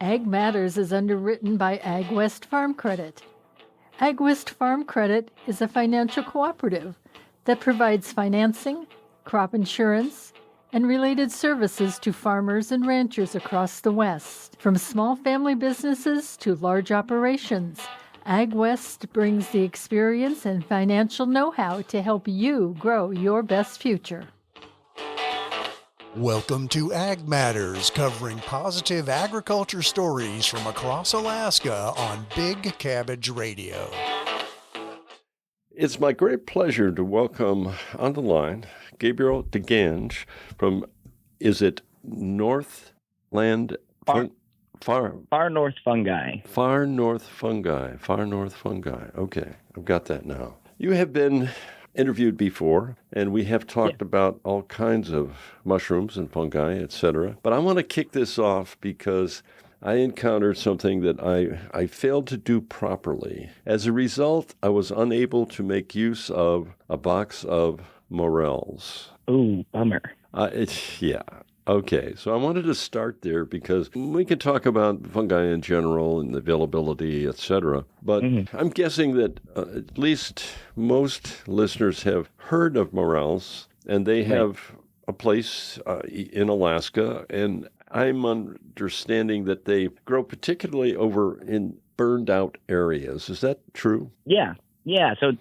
Ag Matters is underwritten by Ag West Farm Credit. Ag West Farm Credit is a financial cooperative that provides financing, crop insurance, and related services to farmers and ranchers across the West. From small family businesses to large operations, Ag West brings the experience and financial know-how to help you grow your best future. Welcome to Ag Matters, covering positive agriculture stories from across Alaska on Big Cabbage Radio. It's my great pleasure to welcome on the line Gabriel DeGange from, is it Northland? Far North Fungi. Far North Fungi. Okay, I've got that now. You have been interviewed before, and we have talked about all kinds of mushrooms and fungi, etc. But I want to kick this off because I encountered something that I failed to do properly. As a result, I was unable to make use of a box of morels. Ooh, bummer. Okay, so I wanted to start there because we can talk about fungi in general and the availability, etc. But I'm guessing that at least most listeners have heard of morels, and they have a place in Alaska, and I'm understanding that they grow particularly over in burned out areas. Is that true? Yeah, so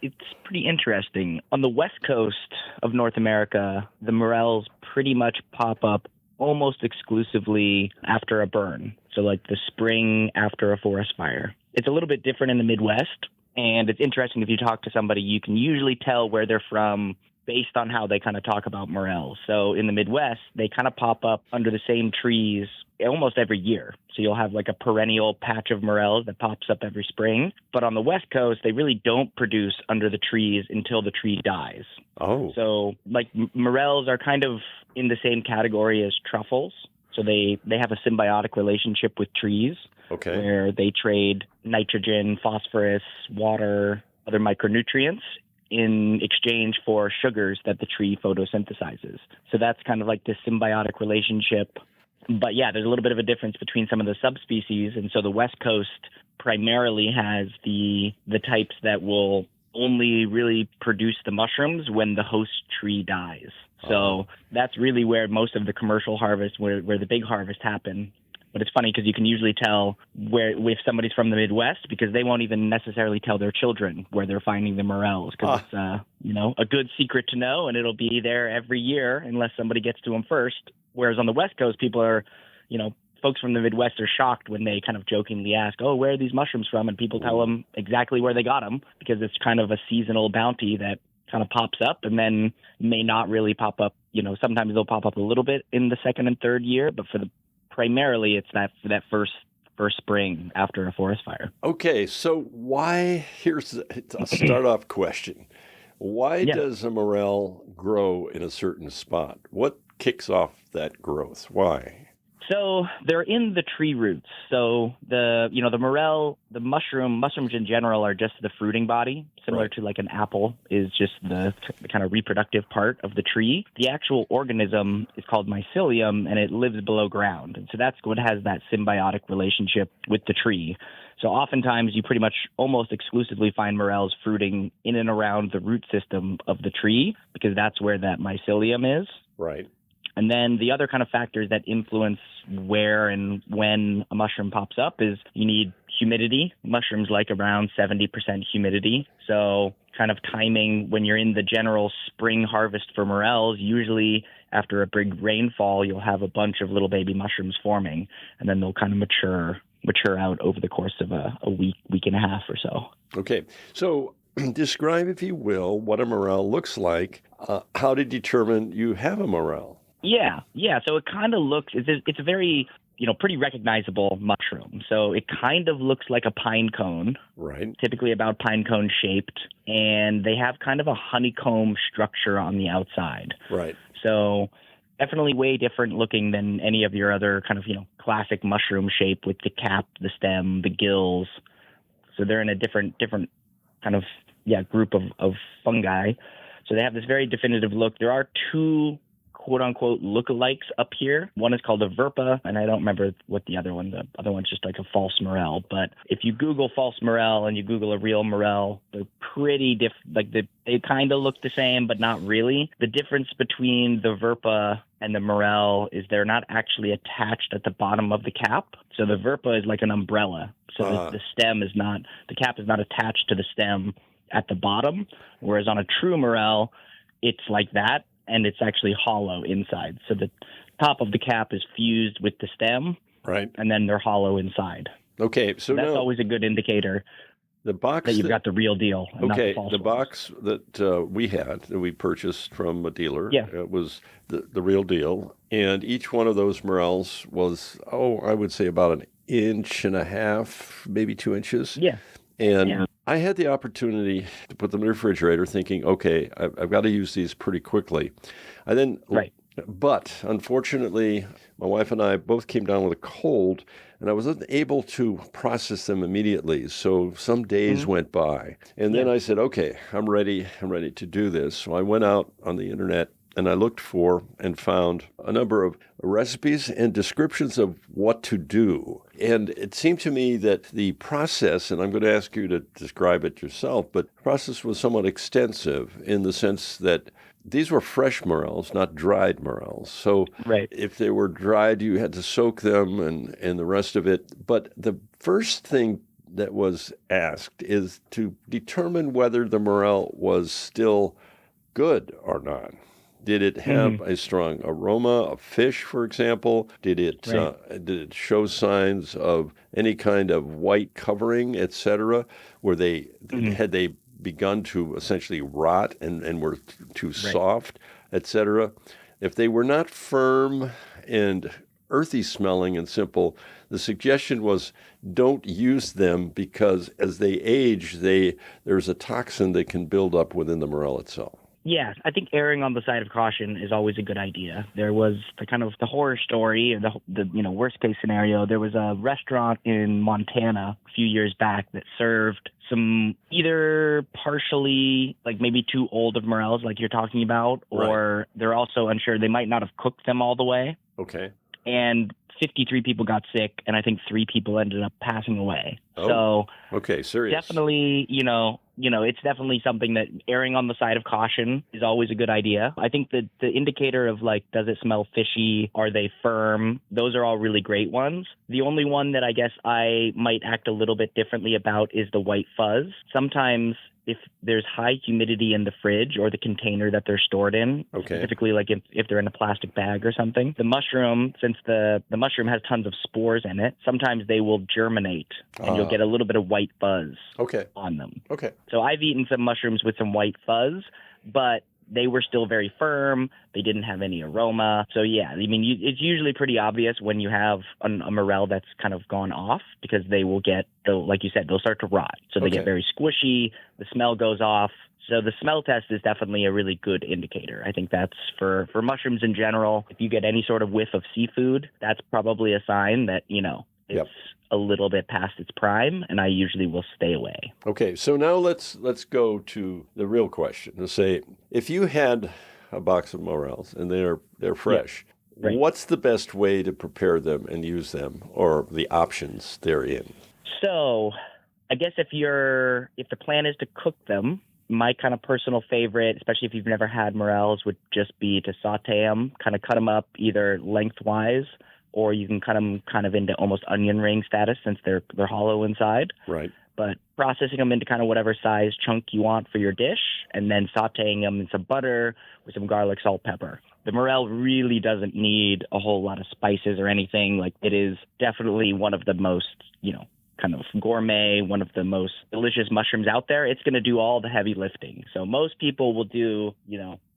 it's pretty interesting. On the west coast of North America, the morels pretty much pop up almost exclusively after a burn. So like the spring after a forest fire. It's a little bit different in the Midwest, and it's interesting if you talk to somebody, you can usually tell where they're from based on how they kind of talk about morels. So in the Midwest, they kind of pop up under the same trees almost every year. So you'll have like a perennial patch of morels that pops up every spring. But on the West Coast, they really don't produce under the trees until the tree dies. Oh. So like morels are kind of in the same category as truffles. So they have a symbiotic relationship with trees. Okay. Where they trade nitrogen, phosphorus, water, other micronutrients in exchange for sugars that the tree photosynthesizes. So that's kind of like this symbiotic relationship. But yeah, there's a little bit of a difference between some of the subspecies. And so the West Coast primarily has the types that will only really produce the mushrooms when the host tree dies. So that's really where most of the commercial harvest, where the big harvests happen. But it's funny because you can usually tell if somebody's from the Midwest because they won't even necessarily tell their children where they're finding the morels because it's a good secret to know, and it'll be there every year unless somebody gets to them first. Whereas on the West Coast, people are, folks from the Midwest are shocked when they kind of jokingly ask, "Oh, where are these mushrooms from?" And people tell them exactly where they got them because it's kind of a seasonal bounty that kind of pops up and then may not really pop up. Sometimes they'll pop up a little bit in the second and third year, but primarily it's that first spring after a forest fire. Okay, so here's a start-off question. Why does a morel grow in a certain spot? What kicks off that growth? Why? So they're in the tree roots. So the morel, the mushrooms in general are just the fruiting body, similar to like an apple is just the kind of reproductive part of the tree. The actual organism is called mycelium, and it lives below ground. And so that's what has that symbiotic relationship with the tree. So oftentimes you pretty much almost exclusively find morels fruiting in and around the root system of the tree because that's where that mycelium is. Right. And then the other kind of factors that influence where and when a mushroom pops up is you need humidity. Mushrooms like around 70% humidity. So kind of timing when you're in the general spring harvest for morels, usually after a big rainfall, you'll have a bunch of little baby mushrooms forming, and then they'll kind of mature out over the course of a week and a half or so. Okay. So describe, if you will, what a morel looks like. How to determine you have a morel? Yeah. So it kind of it's a very, pretty recognizable mushroom. So it kind of looks like a pine cone. Right. Typically about pine cone shaped. And they have kind of a honeycomb structure on the outside. Right. So definitely way different looking than any of your other kind of, classic mushroom shape with the cap, the stem, the gills. So they're in a different kind of, group of fungi. So they have this very definitive look. There are two quote unquote lookalikes up here. One is called a verpa, and I don't remember what the other one's just like a false morel. But if you Google false morel and you Google a real morel, they're pretty they kind of look the same, but not really. The difference between the verpa and the morel is they're not actually attached at the bottom of the cap. So the verpa is like an umbrella. So the cap is not attached to the stem at the bottom, whereas on a true morel, it's like that, and it's actually hollow inside. So the top of the cap is fused with the stem, right, and then they're hollow inside. Okay, so that's now, always a good indicator. The box that you've got the real deal. Okay, not the box that we purchased from a dealer, it was the real deal, and each one of those morels was I would say about an inch and a half, maybe 2 inches. Yeah. And I had the opportunity to put them in the refrigerator thinking, okay, I've got to use these pretty quickly. But unfortunately, my wife and I both came down with a cold, and I wasn't able to process them immediately. So some days went by. And then I said, okay, I'm ready to do this. So I went out on the internet and I looked for and found a number of recipes and descriptions of what to do. And it seemed to me that the process, and I'm going to ask you to describe it yourself, but the process was somewhat extensive in the sense that these were fresh morels, not dried morels. So if they were dried, you had to soak them and the rest of it. But the first thing that was asked is to determine whether the morel was still good or not. Did it have a strong aroma of fish, for example? Did it show signs of any kind of white covering, etc.? Had they begun to essentially rot and were too soft, etc.? If they were not firm and earthy smelling and simple, the suggestion was don't use them because as they age, there's a toxin that can build up within the morel itself. Yeah, I think erring on the side of caution is always a good idea. There was the horror story, the worst case scenario. There was a restaurant in Montana a few years back that served some either partially, like maybe too old of morels, like you're talking about, or they're also unsure. They might not have cooked them all the way. Okay. And 53 people got sick, and I think 3 people ended up passing away. Oh, okay, serious. Definitely, it's definitely something that erring on the side of caution is always a good idea. I think that the indicator of does it smell fishy? Are they firm? Those are all really great ones. The only one that I guess I might act a little bit differently about is the white fuzz. Sometimes if there's high humidity in the fridge or the container that they're stored in, specifically if they're in a plastic bag or something, the mushroom, since the mushroom has tons of spores in it, sometimes they will germinate and you'll get a little bit of white fuzz on them. Okay. So I've eaten some mushrooms with some white fuzz, but they were still very firm. They didn't have any aroma. So, yeah, I mean, it's usually pretty obvious when you have a morel that's kind of gone off because like you said, they'll start to rot. So they get very squishy. The smell goes off. So the smell test is definitely a really good indicator. I think that's for mushrooms in general. If you get any sort of whiff of seafood, that's probably a sign that, it's a little bit past its prime, and I usually will stay away. Okay, so now let's go to the real question. To say, if you had a box of morels and they're fresh, what's the best way to prepare them and use them, or the options therein? So, I guess if the plan is to cook them, my kind of personal favorite, especially if you've never had morels, would just be to saute them, kind of cut them up either lengthwise, or you can cut them kind of into almost onion ring status since they're hollow inside. Right. But processing them into kind of whatever size chunk you want for your dish, and then sauteing them in some butter with some garlic, salt, pepper. The morel really doesn't need a whole lot of spices or anything. It is definitely one of the most, kind of gourmet, one of the most delicious mushrooms out there. It's going to do all the heavy lifting. So most people will do,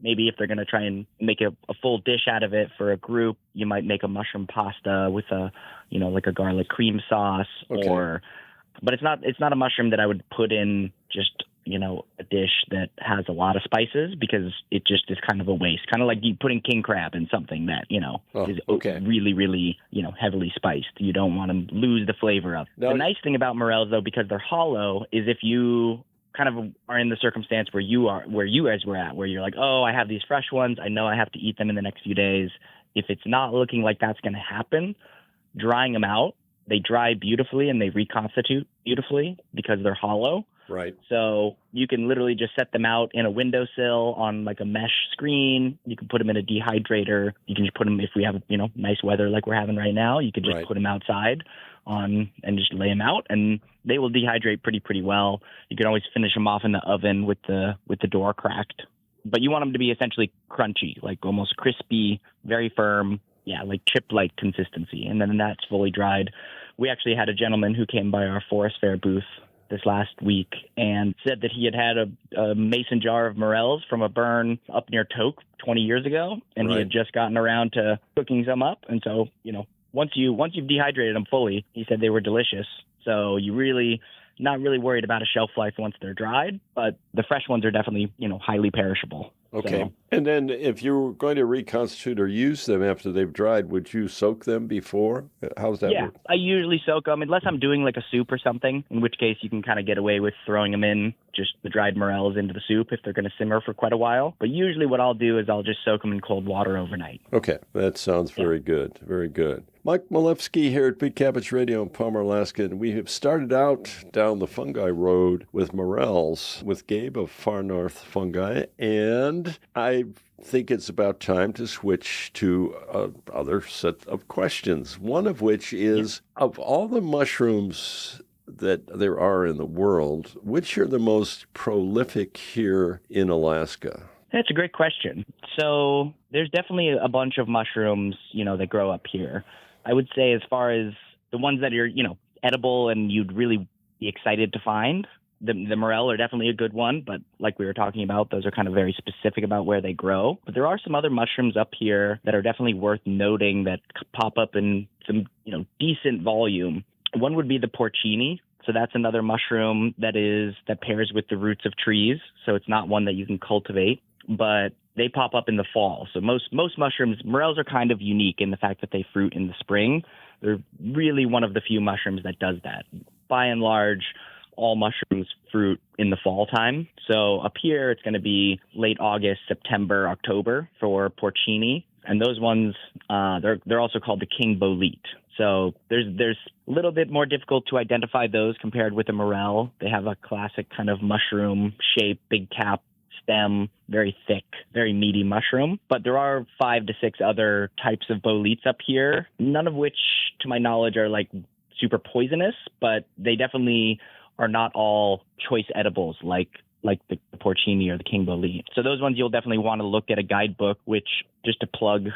maybe if they're going to try and make a full dish out of it for a group, you might make a mushroom pasta with a garlic cream sauce but it's not a mushroom that I would put in just, a dish that has a lot of spices because it just is kind of a waste. Kind of like you putting king crab in something that, is really, really, heavily spiced. You don't want to lose the flavor of it. The nice thing about morels, though, because they're hollow, is if you kind of are in the circumstance where you guys were at, where you're like, oh, I have these fresh ones. I know I have to eat them in the next few days. If it's not looking like that's going to happen, drying them out, they dry beautifully and they reconstitute beautifully because they're hollow. Right. So you can literally just set them out in a windowsill on like a mesh screen. You can put them in a dehydrator. You can just put them, if we have, nice weather like we're having right now, you could just put them outside and just lay them out, and they will dehydrate pretty well. You can always finish them off in the oven with the door cracked. But you want them to be essentially crunchy, like almost crispy, very firm. Yeah, like chip-like consistency. And then that's fully dried. We actually had a gentleman who came by our Forest Fair booth this last week and said that he had a mason jar of morels from a burn up near Toke 20 years ago, and he had just gotten around to cooking some up. And so, once you've dehydrated them fully, he said they were delicious. So you really not really worried about a shelf life once they're dried, but the fresh ones are definitely, highly perishable. Okay. So, and then if you were going to reconstitute or use them after they've dried, would you soak them before? How's that work? I usually soak them unless I'm doing like a soup or something, in which case you can kind of get away with throwing them in, just the dried morels into the soup if they're going to simmer for quite a while. But usually what I'll do is I'll just soak them in cold water overnight. Okay. That sounds very good. Very good. Mike Chielewski here at Big Cabbage Radio in Palmer, Alaska, and we have started out down the fungi road with morels with Gabe of Far North Fungi, and I think it's about time to switch to another set of questions, one of which is, of all the mushrooms that there are in the world, which are the most prolific here in Alaska? That's a great question. So there's definitely a bunch of mushrooms, that grow up here. I would say as far as the ones that are, edible and you'd really be excited to find, the morel are definitely a good one. But like we were talking about, those are kind of very specific about where they grow. But there are some other mushrooms up here that are definitely worth noting that pop up in some, decent volume. One would be the porcini. So that's another mushroom that pairs with the roots of trees. So it's not one that you can cultivate, but they pop up in the fall. So most mushrooms, morels are kind of unique in the fact that they fruit in the spring. They're really one of the few mushrooms that does that. By and large, all mushrooms fruit in the fall time. So up here, it's going to be late August, September, October for porcini. And those ones, they're also called the king bolete. So there's a little bit more difficult to identify those compared with a morel. They have a classic kind of mushroom shape, big cap, stem, very thick, very meaty mushroom. But there are 5 to 6 other types of boletes up here, none of which, to my knowledge, are like super poisonous, but they definitely are not all choice edibles like the porcini or the king bolete. So those ones you'll definitely want to look at a guidebook, which, just to plug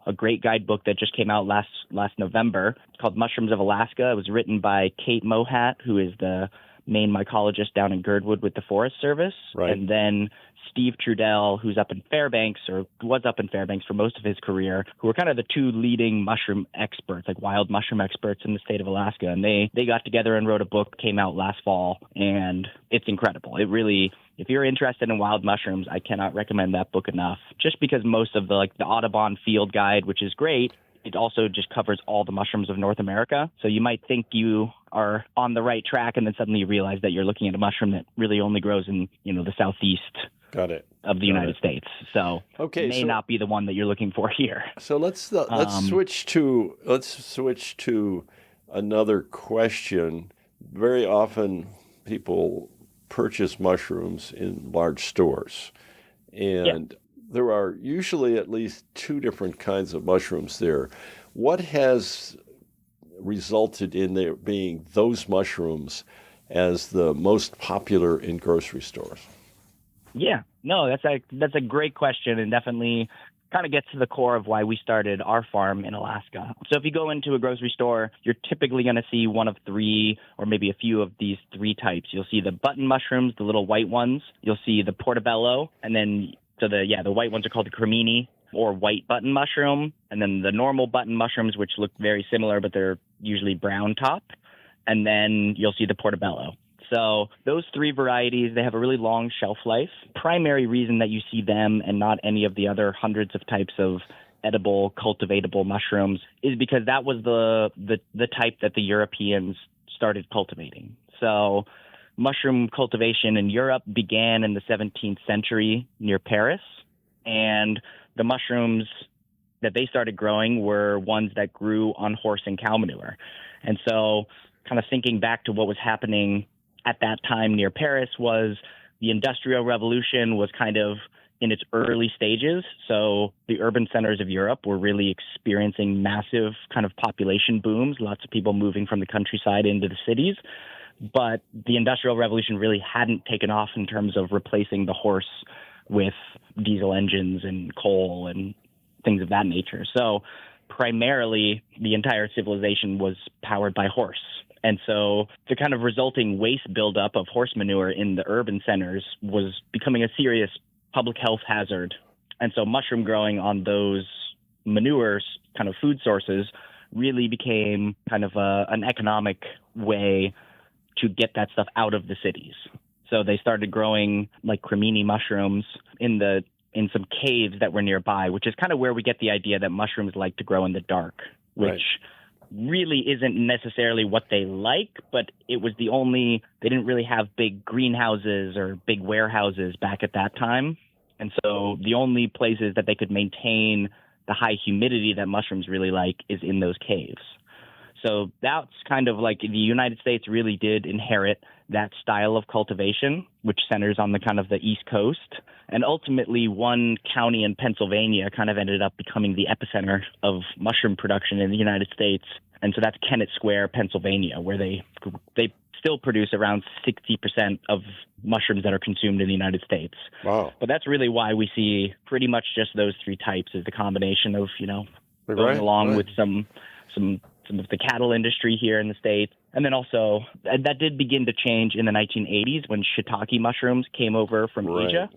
a great guidebook that just came out last November. It's called Mushrooms of Alaska. It was written by Kate Mohat, who is the main mycologist down in Girdwood with the Forest Service. Right. And then Steve Trudell, who's up in Fairbanks, or was up in Fairbanks for most of his career, who were kind of the two leading mushroom experts, like wild mushroom experts in the state of Alaska. And they got together and wrote a book, came out last fall, and it's incredible. It really, if you're interested in wild mushrooms, I cannot recommend that book enough, just because most of the Audubon Field Guide, which is great, it also just covers all the mushrooms of North America. So you might think you are on the right track, and then suddenly you realize that you're looking at a mushroom that really only grows in, the southeast of the United States. So may not be the one that you're looking for here. So let's switch to another question. Very often people purchase mushrooms in large stores, and there are usually at least 2 different kinds of mushrooms there. What has resulted in there being those mushrooms as the most popular in grocery stores? Yeah, no, that's a great question, and definitely kind of gets to the core of why we started our farm in Alaska. So if you go into a grocery store, you're typically going to see one of 3 or maybe a few of these 3 types. You'll see the button mushrooms, the little white ones. You'll see the portobello, and then the white ones are called the cremini or white button mushroom, and then the normal button mushrooms, which look very similar, but they're usually brown top, and then you'll see the portobello. So those 3 varieties, they have a really long shelf life. Primary reason that you see them and not any of the other hundreds of types of edible, cultivatable mushrooms is because that was the type that the Europeans started cultivating. So mushroom cultivation in Europe began in the 17th century near Paris. And the mushrooms that they started growing were ones that grew on horse and cow manure. And so kind of thinking back to what was happening at that time near Paris was the Industrial Revolution was kind of in its early stages. So the urban centers of Europe were really experiencing massive kind of population booms, lots of people moving from the countryside into the cities. But the Industrial Revolution really hadn't taken off in terms of replacing the horse with diesel engines and coal and things of that nature. So primarily, the entire civilization was powered by horse. And so the kind of resulting waste buildup of horse manure in the urban centers was becoming a serious public health hazard. And so mushroom growing on those manures, kind of food sources, really became kind of an economic way to get that stuff out of the cities. So they started growing like cremini mushrooms in some caves that were nearby, which is kind of where we get the idea that mushrooms like to grow in the dark, which really isn't necessarily what they like, but it was they didn't really have big greenhouses or big warehouses back at that time. And so the only places that they could maintain the high humidity that mushrooms really like is in those caves. So that's kind of like the United States really did inherit that style of cultivation, which centers on the kind of the East Coast. And ultimately, one county in Pennsylvania kind of ended up becoming the epicenter of mushroom production in the United States. And so that's Kennett Square, Pennsylvania, where they still produce around 60% of mushrooms that are consumed in the United States. Wow. But that's really why we see pretty much just those three types, is the combination of, going along with some of the cattle industry here in the States. And then also that did begin to change in the 1980s when shiitake mushrooms came over from Asia.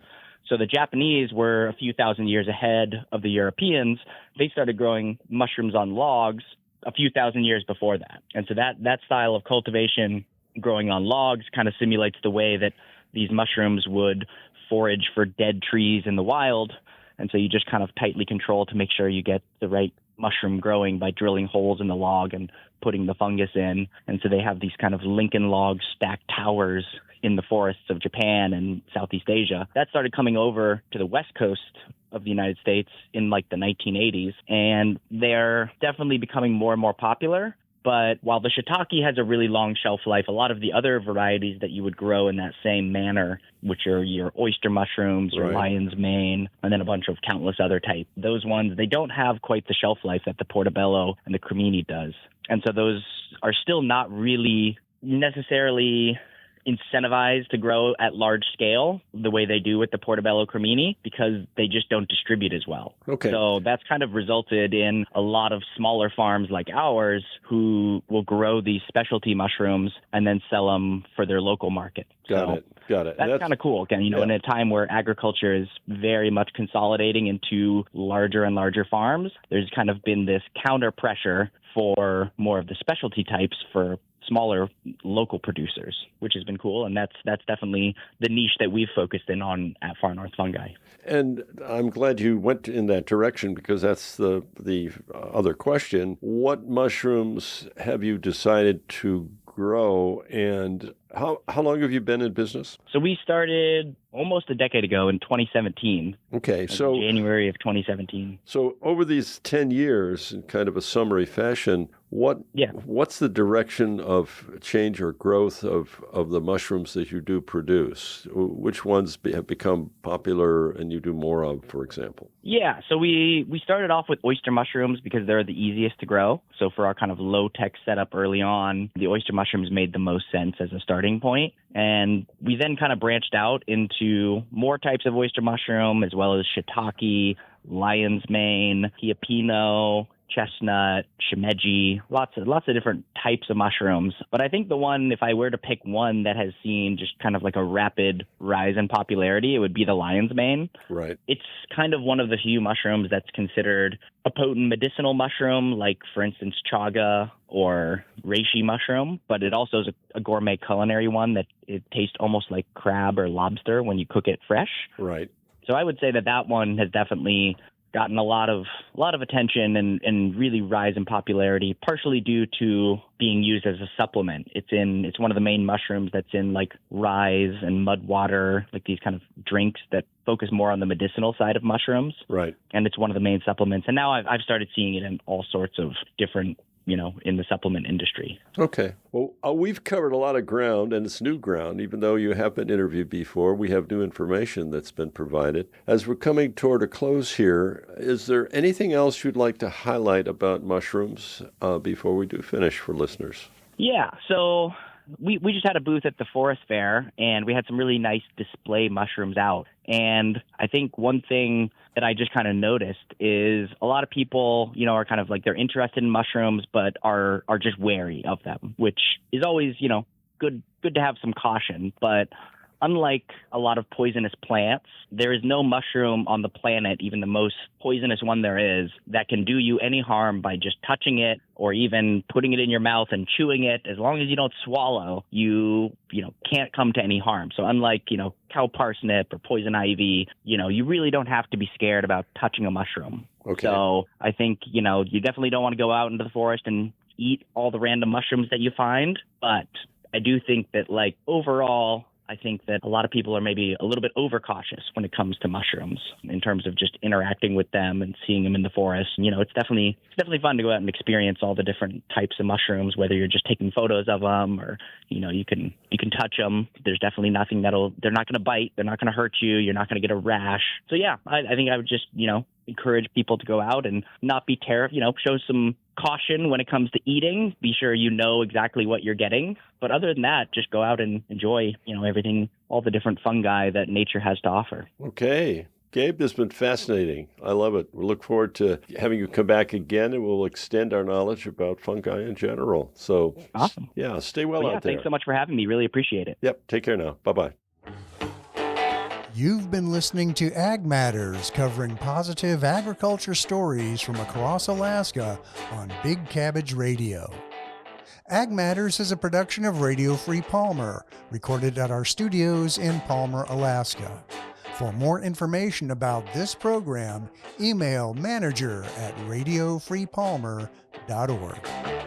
So the Japanese were a few thousand years ahead of the Europeans. They started growing mushrooms on logs a few thousand years before that. And so that style of cultivation, growing on logs, kind of simulates the way that these mushrooms would forage for dead trees in the wild. And so you just kind of tightly control to make sure you get the right mushroom growing by drilling holes in the log and putting the fungus in. And so they have these kind of Lincoln log stacked towers in the forests of Japan and Southeast Asia. That started coming over to the West Coast of the United States in like the 1980s. And they're definitely becoming more and more popular. But while the shiitake has a really long shelf life, a lot of the other varieties that you would grow in that same manner, which are your oyster mushrooms, your lion's mane, and then a bunch of countless other types, those ones, they don't have quite the shelf life that the portobello and the cremini does. And so those are still not really necessarily incentivized to grow at large scale the way they do with the portobello cremini, because they just don't distribute as well. Okay. So that's kind of resulted in a lot of smaller farms like ours who will grow these specialty mushrooms and then sell them for their local market. Got it. That's kind of cool. Again, in a time where agriculture is very much consolidating into larger and larger farms, there's kind of been this counter pressure for more of the specialty types for smaller local producers, which has been cool. And that's definitely the niche that we've focused in on at Far North Fungi. And I'm glad you went in that direction, because that's the other question. What mushrooms have you decided to grow, and how long have you been in business? So we started almost a decade ago in 2017. Okay, so January of 2017. So over these 10 years, in kind of a summary fashion, what's the direction of change or growth of the mushrooms that you do produce? Which ones have become popular and you do more of, for example? Yeah, so we started off with oyster mushrooms because they're the easiest to grow. So for our kind of low-tech setup early on, the oyster mushrooms made the most sense as a starting point. And we then kind of branched out into more types of oyster mushroom, as well as shiitake, lion's mane, hiapino, chestnut, shimeji, lots of different types of mushrooms. But I think the one, if I were to pick one that has seen just kind of like a rapid rise in popularity, it would be the lion's mane. Right. It's kind of one of the few mushrooms that's considered a potent medicinal mushroom, like, for instance, chaga or reishi mushroom, but it also is a gourmet culinary one that it tastes almost like crab or lobster when you cook it fresh. Right. So I would say that one has definitely gotten a lot of attention and really rise in popularity, partially due to being used as a supplement. It's one of the main mushrooms that's in like Rise and Mud Water, like these kind of drinks that focus more on the medicinal side of mushrooms. Right. And it's one of the main supplements. And now I've started seeing it in all sorts of different, in the supplement industry. Okay. Well, we've covered a lot of ground, and it's new ground. Even though you have been interviewed before, we have new information that's been provided. As we're coming toward a close here, is there anything else you'd like to highlight about mushrooms before we do finish for listeners? Yeah. So we just had a booth at the Forest Fair, and we had some really nice display mushrooms out. And I think one thing that I just kind of noticed is a lot of people, are kind of like they're interested in mushrooms, but are just wary of them, which is always, good to have some caution. But unlike a lot of poisonous plants, there is no mushroom on the planet, even the most poisonous one there is, that can do you any harm by just touching it or even putting it in your mouth and chewing it. As long as you don't swallow, you can't come to any harm. So unlike, cow parsnip or poison ivy, you really don't have to be scared about touching a mushroom. Okay. So I think, you definitely don't want to go out into the forest and eat all the random mushrooms that you find. But I do think that, like, overall, I think that a lot of people are maybe a little bit overcautious when it comes to mushrooms in terms of just interacting with them and seeing them in the forest. It's definitely fun to go out and experience all the different types of mushrooms, whether you're just taking photos of them or, you can touch them. There's definitely nothing they're not going to bite. They're not going to hurt you. You're not going to get a rash. So yeah, I think I would just, encourage people to go out and not be terrified, show some caution when it comes to eating. Be sure you know exactly what you're getting. But other than that, just go out and enjoy, everything, all the different fungi that nature has to offer. Okay. Gabe, this has been fascinating. I love it. We look forward to having you come back again, and we'll extend our knowledge about fungi in general. So, awesome. Yeah, stay well out there. Thanks so much for having me. Really appreciate it. Yep. Take care now. Bye-bye. You've been listening to Ag Matters, covering positive agriculture stories from across Alaska on Big Cabbage Radio. Ag Matters is a production of Radio Free Palmer, recorded at our studios in Palmer, Alaska. For more information about this program, email manager@radiofreepalmer.org.